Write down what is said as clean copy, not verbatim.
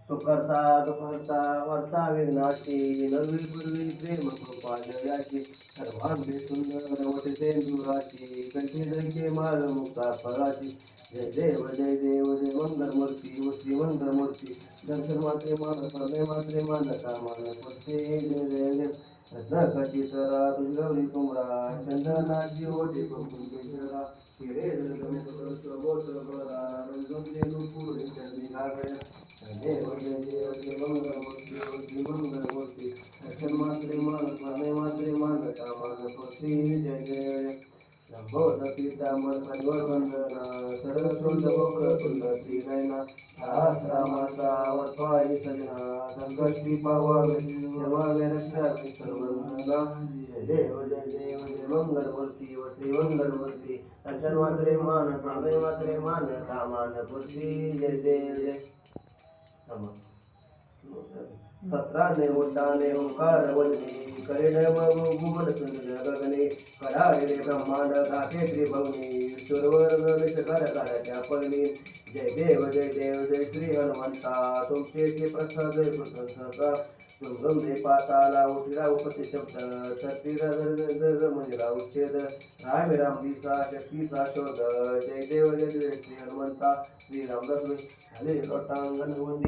सुकर्ता दुःखर्ता वर्ता विघ्नाची नवी पूर्वी प्रेम कृपा जयाची सर्वांगी सुंदर वटते दुराची कंठी दैके माल मुक्ता फळाची जय देव जय देव जय मंगल मूर्ती श्री मंगल मूर्ती दर्शन मात्रे मान सर्वे मात्रे मानता मान पते जय जय जय रत्नाखचितरा तुझ गौरी कुमरा चंदनाची ओटी कुंकेश्वरा शिरे शोभोत बरा रंगले नुपुर चंदी नागया देव जय देव जय मंगलमूर्ती मंगलमूर्ती दर्शन मात्रे मान प्राणे मात्रे मानता मान पृथ्वी जय जय लंबोद पीतांबर परिवर वंदना सरस्वत वक्र तुलसी नयना सहस्रामाचा वटवाई सजना संकष्टी पावावे जमावे रक्षावे सर्वंदना जय देव जय मंगलमूर्ती व श्री मंगलमूर्ती दर्शन मात्रे मान प्राणे मात्रे मानता मान पृथ्वी जय देव जय सत्राने उड्डाणे ओंकार वदने करिणे भुवन सुंदर गगने कडाळे ब्रह्मांड दाखे त्रिभुवने सुरवर निशकर कार्याच्या पगने जय देव जय श्री हनुमंता तुमचे ते प्रसाद प्रसन्नता तुंगम दे पाताला उठिरा उपति शब्द छत्तीरा दर मंदिरा उच्छेद राम राम दिसा शक्तीचा शोध जय देव श्री हनुमंता श्री रामदास हरे लोटांगण वंदी